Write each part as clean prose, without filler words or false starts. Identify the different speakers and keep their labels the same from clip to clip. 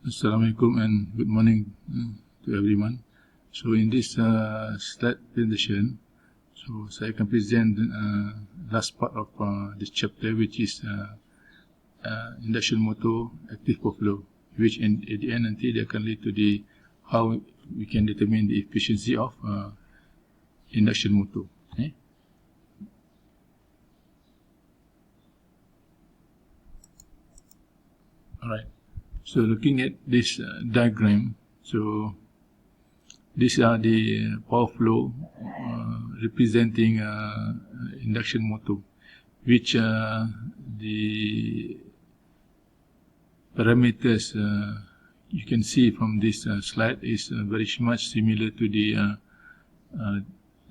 Speaker 1: Assalamualaikum and good morning to everyone. So in this slide presentation, so saya akan present last part of this chapter, which is induction motor active power flow, which at the end nanti dia akan lead to the how we can determine the efficiency of induction motor. Okay? Alright. So looking at this diagram, so these are the power flow representing induction motor, which the parameters you can see from this slide is very much similar to the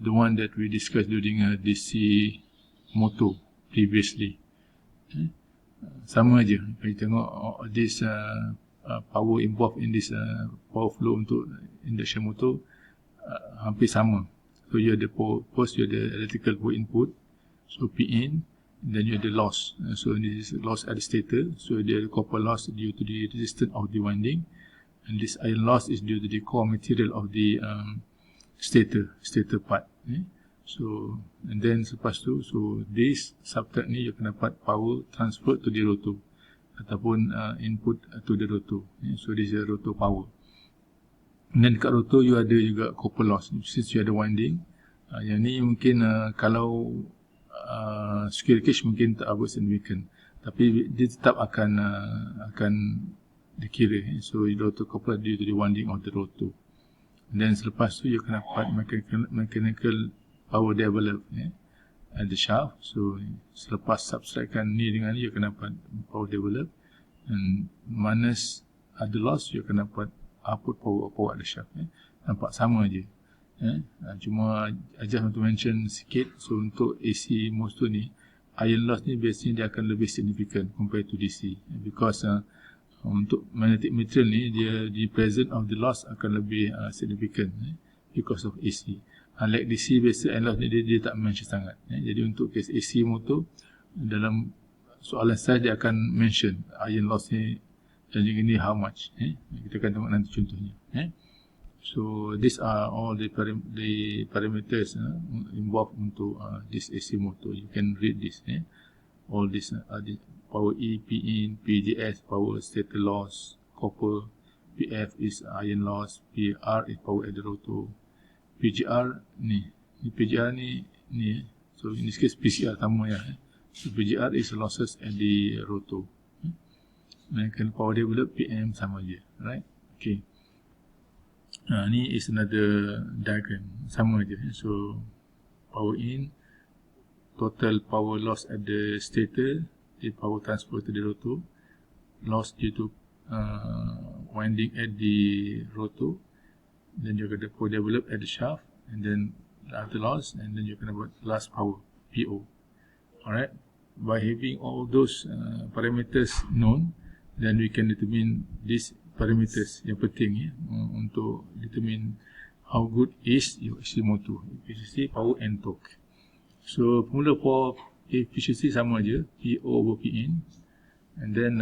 Speaker 1: one that we discussed during DC motor previously. Okay? Sama aja. Kita tengok this power involved in this power flow untuk induction motor hampir sama. So you ada first you ada electrical power input, so P in, then you ada loss. So this is loss at the stator. So the copper loss due to the resistance of the winding, and this iron loss is due to the core material of the stator part. Okay? So and then selepas tu, so this subtract ni you akan dapat power transfer to the rotor ataupun input to the rotor. So this is rotor power. And then dekat rotor you ada juga copper loss, since you ada winding. Yang ni mungkin kalau squirrel cage mungkin tak apa significant, tapi dia tetap akan dikira. So rotor copper due to the winding of the rotor. And then selepas tu you akan dapat mechanical power develop at the shaft. So selepas subtractkan ni dengan ni you akan dapat power develop, and minus ada loss you akan dapat output power at the shaft. Nampak sama je. Cuma I just want to mention sikit. So untuk AC motor ni, iron loss ni biasanya dia akan lebih significant compared to DC, because untuk magnetic material ni the presence of the loss akan lebih significant because of AC. Unlike DC, biasa iron loss ni dia tak mention sangat. Jadi untuk case AC motor, dalam soalan saya dia akan mention iron loss ni dan juga ni how much. Kita akan tengok nanti contohnya. So these are all the parameters involved untuk this AC motor. You can read this. All this the power E, P in, PGS, power stator loss, copper, PF is iron loss, PR is power at the rotor. PGR ni PGR ni. So in this case PCR sama ya. So PGR is losses at the rotor. Mechanical power develop PM sama je, right? Okay. Ni is another diagram, sama je. So power in, total power loss at the stator, the power transfer to the rotor, loss due to winding at the rotor. Then you get the power develop at the shaft, and then after loss, and then you can have last power, PO. Alright, by having all those parameters known, then we can determine these parameters yang penting untuk determine how good is your AC motor, efficiency, power and torque. So formula for efficiency sama je, PO over P in, and then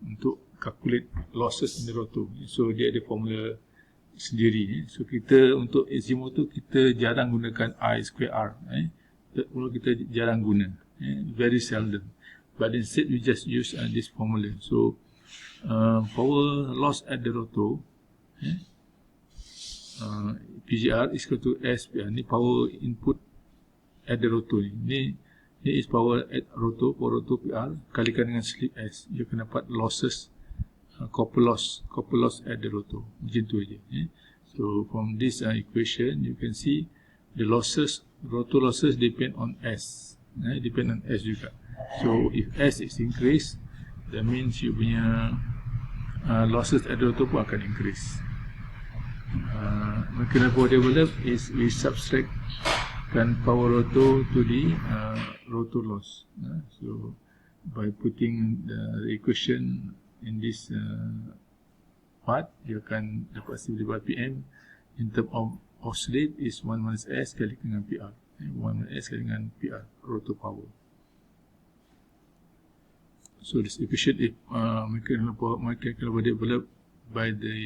Speaker 1: untuk calculate losses in the rotor. So dia ada formula sendiri. So kita untuk AC motor kita jarang gunakan I square R. Kita jarang guna, very seldom. But instead we just use this formula. So power loss at the rotor, PGR is equal to SPR. Ni power input at the rotor ni is power at rotor, power rotor PR kalikan dengan slip S, you akan dapat losses, copper loss at the rotor. Macam tu aja. So from this equation you can see the losses, rotor losses depend on S. Depend on S juga. So if S is increased, that means you punya losses at the rotor pun akan increase. Mechanical power develop is we subtractkan power rotor to the rotor loss. So by putting the equation in this part, you akan dapat simplify PM in term of oscillate is 1 minus S kali dengan PR. 1 minus S kali dengan PR, rotor power. So this equation if mechanical power develop by the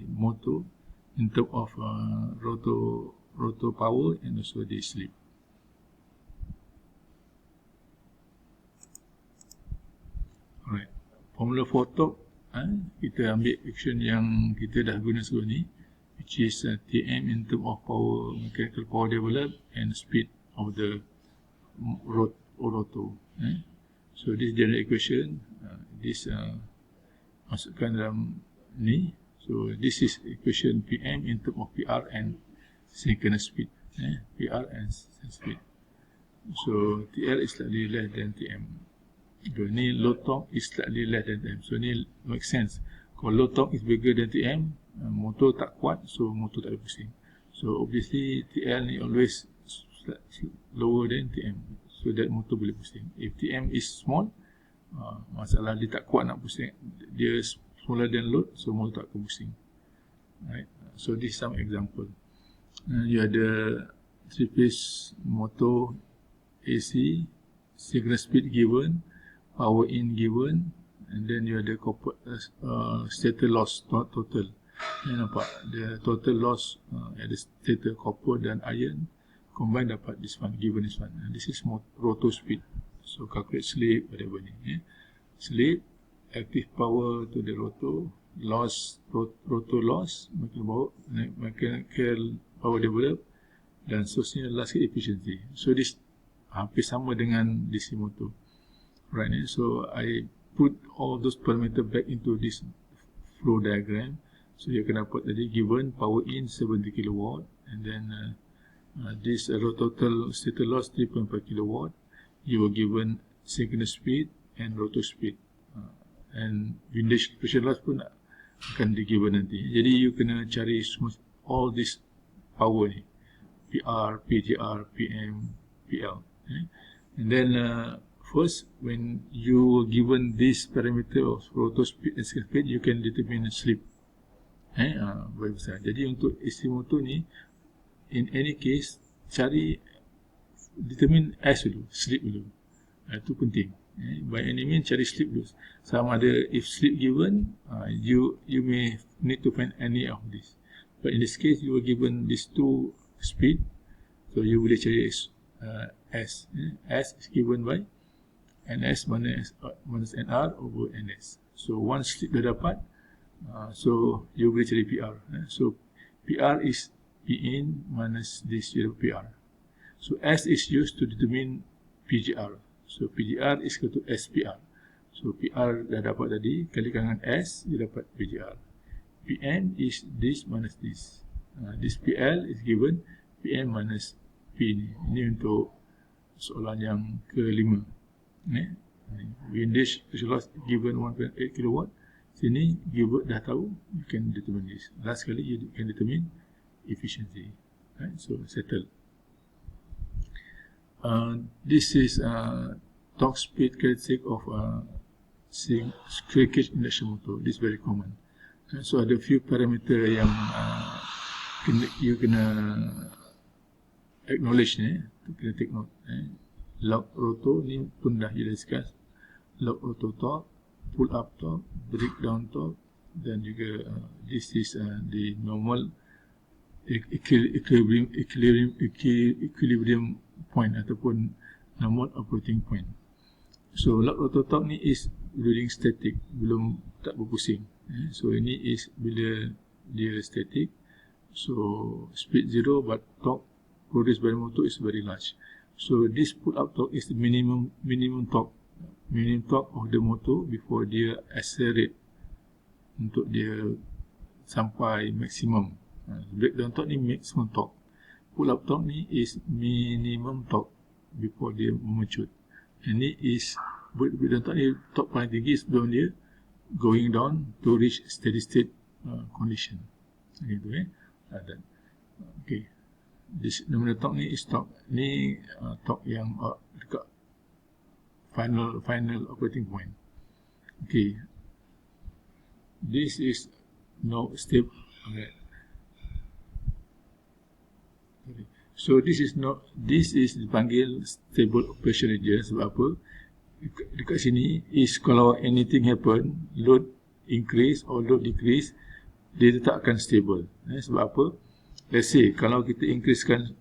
Speaker 1: motor in terms of rotor power and also the slip. Alright, formula for torque, kita ambil equation yang kita dah guna sebelum ni, which is Tm in terms of power, mechanical power developed and speed of the rotor. So this general equation, this masukkan dalam ni. So this is equation Pm in terms of PR and synchronous speed. PR and speed. So TL is slightly less than Tm. So ni low torque is slightly less than Tm. So ni make sense. Kalau low torque is bigger than Tm, motor tak kuat, so motor tak boleh pusing. So obviously TL ni always lower than Tm, so that motor boleh pusing. If Tm is small, masalah dia tak kuat nak pusing, dia smaller than load, so motor tak akan pusing. Right. So this is some example. You ada 3-phase motor AC, synchronous speed given, power in given, and then you ada copper stator loss total. You nampak the total loss at the stator copper dan iron combine dapat this one, given this one. And this is rotor speed. So calculate slip, whatever ni. Slip, active power to the rotor, loss, rotor loss, mechanical power developed, dan seterusnya last efficiency. So this hampir sama dengan DC motor. Right, so I put all those parameters back into this flow diagram. So you can dapat tadi given power in 70 kW, and then this total stator loss 3.5 kW. You were given synchronous speed and rotor speed, and windage pressure loss pun akan di given nanti. Jadi you kena cari all this power ni, PR, PGR, PM, PL. And then first, when you given this parameter of rotor speed and synchronous speed, you can determine slip. Very besar. Jadi untuk AC motor ni, in any case, determine S dulu, slip dulu. Itu penting. By any means, cari slip dulu. Sama ada, if slip given, you may need to find any of this. But in this case, you were given these two speed, so you boleh cari S. S is given by NS minus NR over NS. So one slip dah dapat, so you boleh cari PR. So PR is P in minus this PR. So S is used to determine PGR. So PGR is equal to SPR. So PR dah dapat tadi, kalikan dengan S, dia dapat PGR. PN is this minus this. This PL is given PM minus P ni. Ini untuk soalan yang kelima. Windage pressure loss given 1.8 kW. Sini given dah tahu, you can determine this. Last kali you can determine efficiency. Right? So settle. This is torque speed characteristic of square cage induction motor. This is very common. So ada few parameter yang you kena acknowledge ni, kena take note. Lock rotor ni pun dah kita discuss. Lock rotor torque, pull up torque, breakdown torque, dan juga this is the normal equilibrium point ataupun normal operating point. So lock rotor torque ni is during static, belum tak berpusing. So ini is bila dia static, so speed 0 but torque produced by the motor is very large. So this pull up torque is the minimum torque of the motor before dia accelerate untuk dia sampai maksimum. Breakdown torque ni maximum torque. Pull up torque ni is minimum torque before dia memecut. And ni is breakdown torque ni torque paling tinggi sebelum dia going down to reach steady state condition. Gitu okay. This nominal torque ni is torque ni torque yang dekat final operating point. Okay. This is no step. Okay. So this is dipanggil stable operation region. Sebab apa? Dekat sini is kalau anything happen, load increase or load decrease, dia tetap akan stable. Sebab apa? Let's say kalau kita increasekan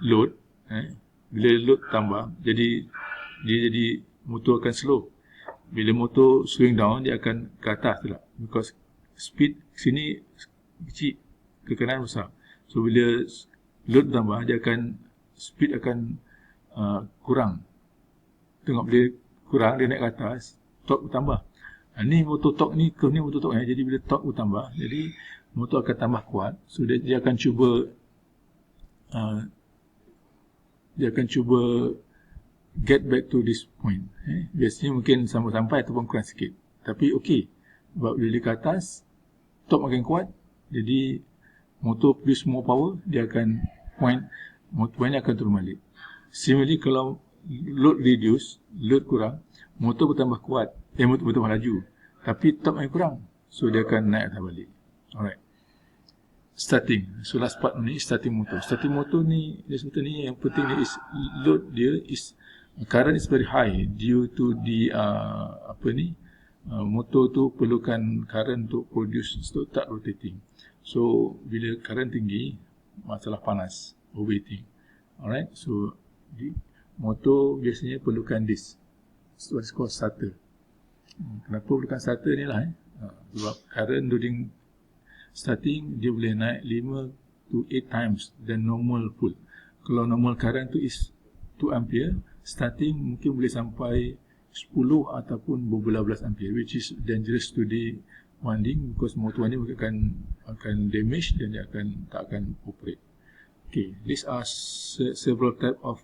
Speaker 1: load, bila load tambah, dia jadi motor akan slow. Bila motor swing down, dia akan ke atas tak? Because speed sini kecil, ke kanan besar. So bila load tambah, speed akan kurang. Tengok bila kurang, dia naik ke atas, torque bertambah. Ni motor torque ni, curve ni motor torque. Jadi bila torque bertambah, jadi motor akan tambah kuat. So dia akan cuba get back to this point. Biasanya mungkin sampai ataupun kurang sikit. Tapi okey. Sebab bila dia ke atas, torque makin kuat, jadi motor produce more power, dia akan motor ni akan turun balik. Similarly, kalau load reduce, load kurang, motor bertambah kuat, motor bertambah laju, tapi torque makin kurang, so dia akan naik atas balik. Alright. Starting. So last part ni starting motor. Starting motor ni, yang penting ni is load dia is current is very high due to the motor tu perlukan current untuk produce, start rotating. So bila current tinggi, masalah panas, overheating. Alright. So motor biasanya perlukan this, what's called starter. Kenapa perlukan starter ni lah? Sebab current during starting dia boleh naik 5 to 8 times than normal full. Kalau normal current tu is 2 ampere, starting mungkin boleh sampai 10 ataupun berbelas-belas ampere, which is dangerous to the winding, because motor ni akan damage dan dia tak akan operate. Okay, these are several type of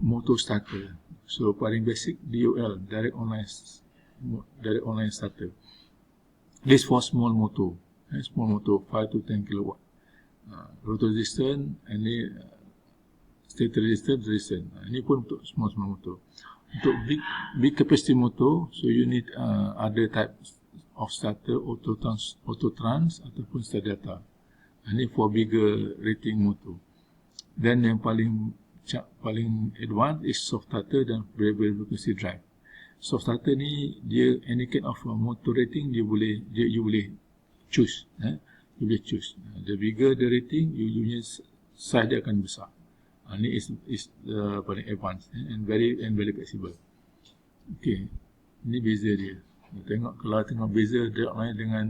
Speaker 1: motor starter. So paling basic, DOL, direct online starter. This for small motor, 5 to 10 kilowatt. Rotor resistance, ini stator resistance. Ini pun untuk small motor. Untuk big capacity motor, so you need other type of starter, autotrans ataupun star delta. Ini for bigger rating motor. Then yang paling advanced is soft starter dan variable frequency drive. Soft starter ni dia any kind of motor rating you boleh choose. You boleh choose. The bigger the rating, you punya size dia akan besar. Ni is paling advanced and very flexible. Okay, ni beza dia. Kalau tengok beza direct line dengan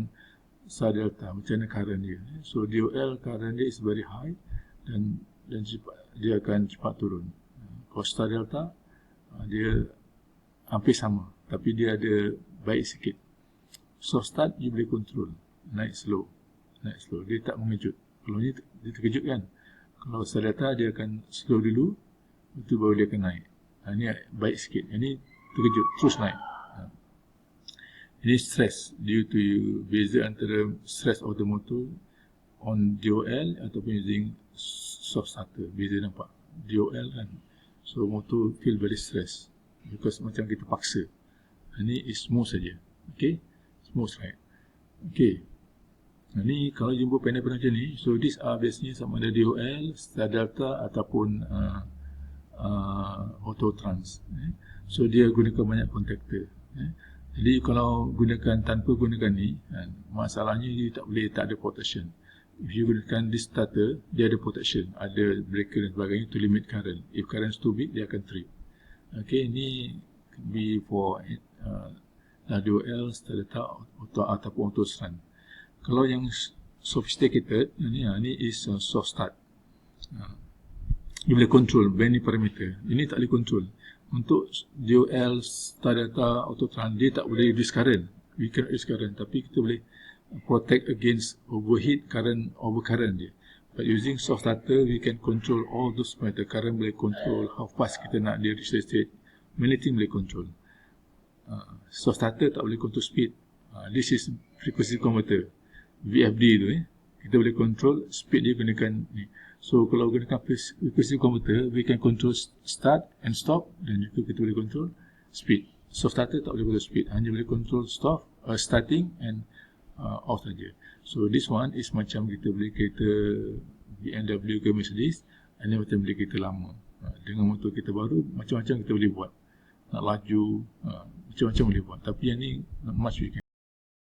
Speaker 1: star delta, macam mana current dia. So DOL current dia is very high dan dia akan cepat turun. Kalau star delta dia hampir sama, tapi dia ada baik sikit. Soft start you boleh control, naik slow. Dia tak mengejut. Kalau ni dia terkejut kan. Kalau star delta dia akan slow dulu, itu baru dia akan naik. Ini baik sikit. Ini terkejut, terus naik. Ini stress due to beza antara stress of the motor on DOL ataupun using soft starter. Beza nampak. DOL kan. So motor feel very stress because macam kita paksa. Ini is smooth saja. Okay, smooth right. Okay. Ini kalau jumpa panel-panel macam ni, so these are biasanya sama ada DOL, star delta ataupun autotrans. So dia gunakan banyak contactor. Jadi kalau tanpa gunakan ni, masalahnya dia tak ada protection. If you gunakan this starter, dia ada protection, ada breaker dan sebagainya to limit current. If current is too big, dia akan trip. Okay, ini be for DOL, star delta ataupun autotrans. Kalau yang sophisticated, ini is soft start. Dia boleh control many parameter. Ini tak boleh control. Untuk DOL, star delta, autotrans, dia tak boleh reduce current. We can reduce current, tapi kita boleh protect against overheat, overcurrent dia. But using soft starter, we can control all those parameter. Current boleh control, how fast kita nak dia reach the state. Many things boleh control. Soft starter tak boleh control speed. This is frequency converter. VFD tu kita boleh control speed dia gunakan ni. So kalau gunakan frequency converter, we can control start and stop, dan juga kita boleh control speed. Soft starter tak boleh control speed, hanya boleh control stop, starting and off saja. So this one is macam kita beli kereta BMW ke Mercedes, ini macam beli kereta lama. Dengan motor kita baru, macam-macam kita boleh buat. Nak laju, macam-macam boleh buat. Tapi yang ni not much we can